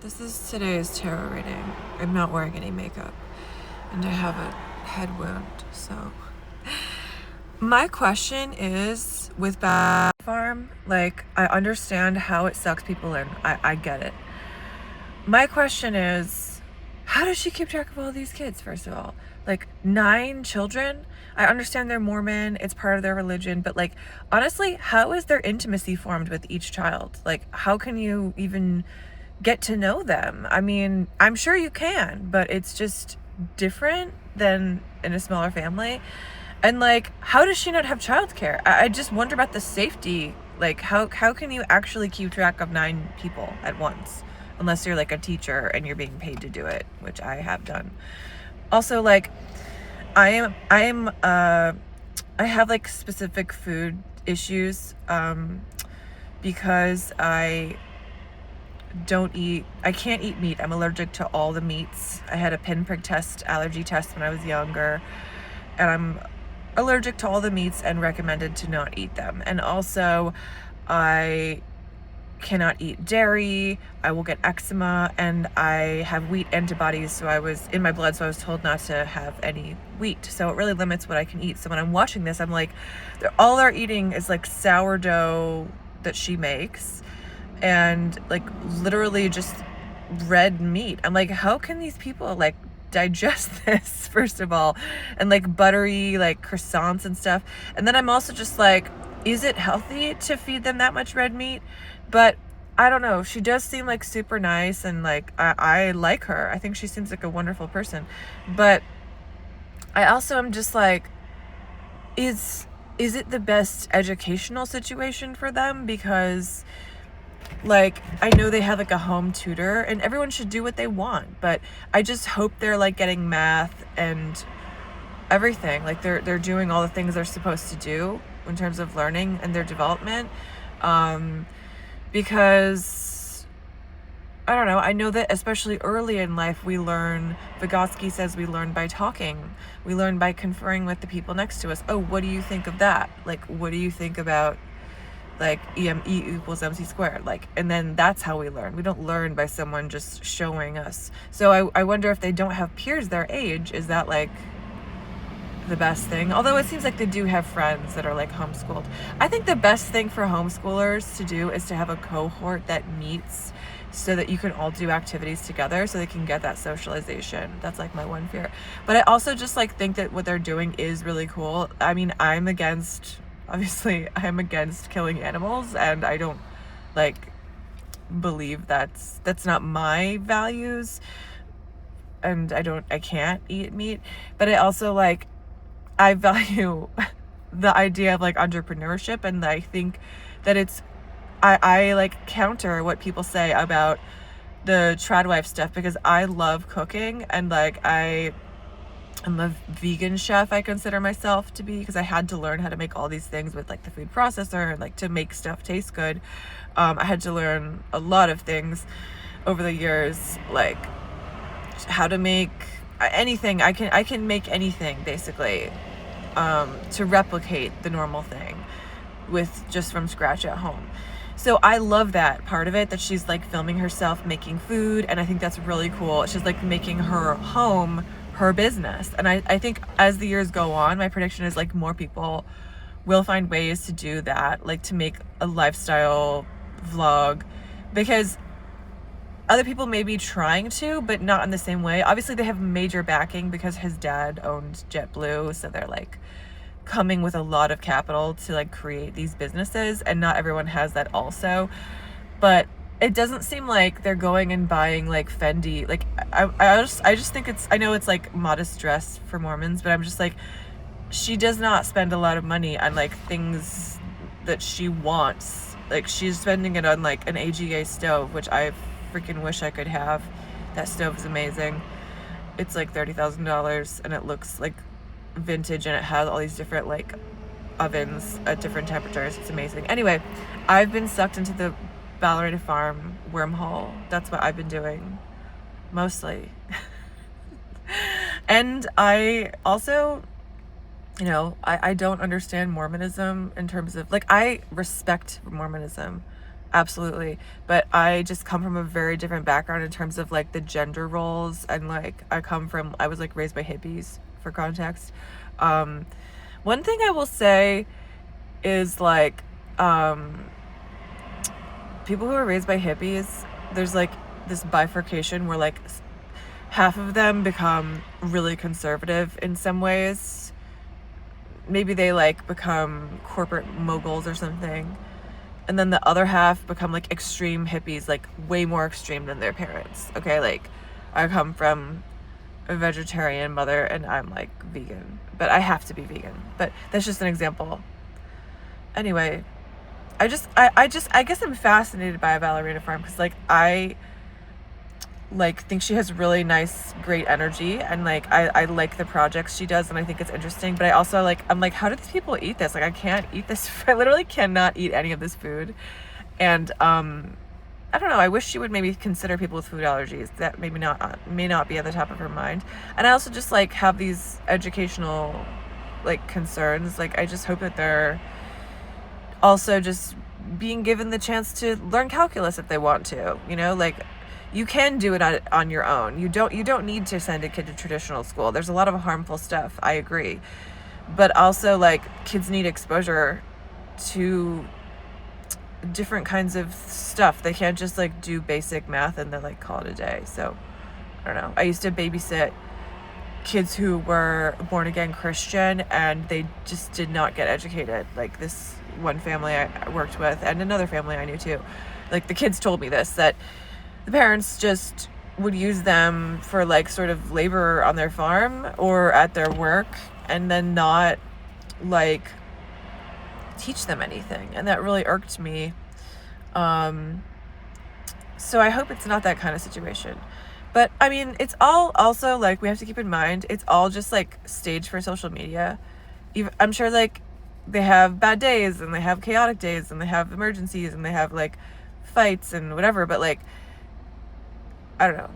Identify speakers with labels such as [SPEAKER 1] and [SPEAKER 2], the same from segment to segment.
[SPEAKER 1] This is today's tarot reading. I'm not wearing any makeup, and I have a head wound, so. My question is, with Farm, like, I understand how it sucks people in. I get it. My question is, how does she keep track of all these kids, first of all? Like, 9 children? I understand they're Mormon, it's part of their religion, but, like, honestly, how is their intimacy formed with each child? Like, how can you even get to know them? I mean, I'm sure you can, but it's just different than in a smaller family. And, like, how does she not have childcare? I just wonder about the safety. Like, how can you actually keep track of 9 people at once? Unless you're, like, a teacher and you're being paid to do it, which I have done. Also, like, I have, like, specific food issues, because I can't eat meat. I'm allergic to all the meats. I had a pinprick allergy test when I was younger, and I'm allergic to all the meats and recommended to not eat them. And also, I cannot eat dairy. I will get eczema, and I have wheat antibodies, so I was in my blood, so I was told not to have any wheat. So it really limits what I can eat. So when I'm watching this, I'm like, all they're eating is like sourdough that she makes, and like literally just red meat. I'm like, how can these people like digest this, first of all? And like buttery like croissants and stuff. And then I'm also just like, is it healthy to feed them that much red meat? But I don't know. She does seem like super nice, and like I like her. I think she seems like a wonderful person. But I also am just like, is it the best educational situation for them? Because like, I know they have like a home tutor, and everyone should do what they want, but I just hope they're like getting math and everything. Like they're doing all the things they're supposed to do in terms of learning and their development. Because I don't know, I know that especially early in life we learn, Vygotsky says we learn by talking. We learn by conferring with the people next to us. Oh, what do you think of that? Like, what do you think about like E equals MC squared? Like, and then that's how we learn. We don't learn by someone just showing us. So I wonder if they don't have peers their age, is that like the best thing? Although it seems like they do have friends that are like homeschooled. I think the best thing for homeschoolers to do is to have a cohort that meets so that you can all do activities together so they can get that socialization. That's like my one fear. But I also just like think that what they're doing is really cool. I mean, obviously I'm against killing animals, and I don't like believe that's not my values, and I can't eat meat. But I also like, I value the idea of like entrepreneurship, and I think that I like counter what people say about the tradwife stuff, because I love cooking, and like I'm a vegan chef, I consider myself to be, because I had to learn how to make all these things with like the food processor and like to make stuff taste good. I had to learn a lot of things over the years, like how to make anything. I can make anything basically, to replicate the normal thing with just from scratch at home. So I love that part of it, that she's like filming herself making food, and I think that's really cool. She's like making her home her business. And I think as the years go on, my prediction is like more people will find ways to do that, like to make a lifestyle vlog, because other people may be trying to, but not in the same way. Obviously they have major backing because his dad owned JetBlue, so they're like coming with a lot of capital to like create these businesses, and not everyone has that also. But it doesn't seem like they're going and buying like Fendi. Like I just think I know it's like modest dress for Mormons, but I'm just like, she does not spend a lot of money on like things that she wants. Like she's spending it on like an AGA stove, which I freaking wish I could have. That stove is amazing. It's like $30,000, and it looks like vintage, and it has all these different like ovens at different temperatures. It's amazing. Anyway, I've been sucked into the Ballerina Farm wormhole. That's what I've been doing mostly. And I also, you know, I don't understand Mormonism in terms of like, I respect Mormonism. Absolutely. But I just come from a very different background in terms of like the gender roles, and like I was like raised by hippies, for context. Um, One thing I will say is like, people who are raised by hippies, there's like this bifurcation where like half of them become really conservative in some ways. Maybe they like become corporate moguls or something. And then the other half become like extreme hippies, like way more extreme than their parents. Okay, like I come from a vegetarian mother and I'm like vegan, but I have to be vegan. But that's just an example. Anyway, I guess I'm fascinated by a Ballerina farm because like I like think she has really nice, great energy, and like I like the projects she does, and I think it's interesting. But I also like, I'm like, how do these people eat this? Like I can't eat this. I literally cannot eat any of this food. And I don't know, I wish she would maybe consider people with food allergies. That maybe not may not be at the top of her mind. And I also just like have these educational like concerns. Like I just hope that they're also just being given the chance to learn calculus if they want to, you know, like you can do it on your own. You don't need to send a kid to traditional school. There's a lot of harmful stuff, I agree. But also like kids need exposure to different kinds of stuff. They can't just like do basic math and then like call it a day. So I don't know. I used to babysit kids who were born again Christian and they just did not get educated. Like this one family I worked with and another family I knew too. Like the kids told me this, that the parents just would use them for like sort of labor on their farm or at their work and then not like teach them anything. And that really irked me. So I hope it's not that kind of situation. But I mean, it's all also like, we have to keep in mind, it's all just like staged for social media. I'm sure like they have bad days and they have chaotic days and they have emergencies and they have like fights and whatever, but like, I don't know.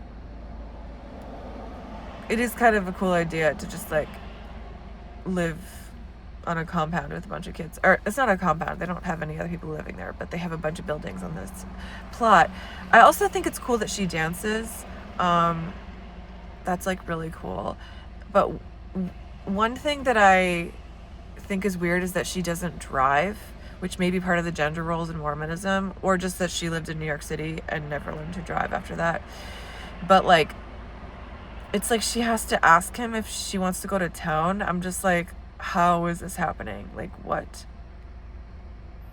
[SPEAKER 1] It is kind of a cool idea to just like live on a compound with a bunch of kids. Or it's not a compound, they don't have any other people living there, but they have a bunch of buildings on this plot. I also think it's cool that she dances. That's like really cool. But one thing that I think is weird is that she doesn't drive, which may be part of the gender roles in Mormonism, or just that she lived in New York City and never learned to drive after that. But like, it's like she has to ask him if she wants to go to town. I'm just like, how is this happening? Like, what?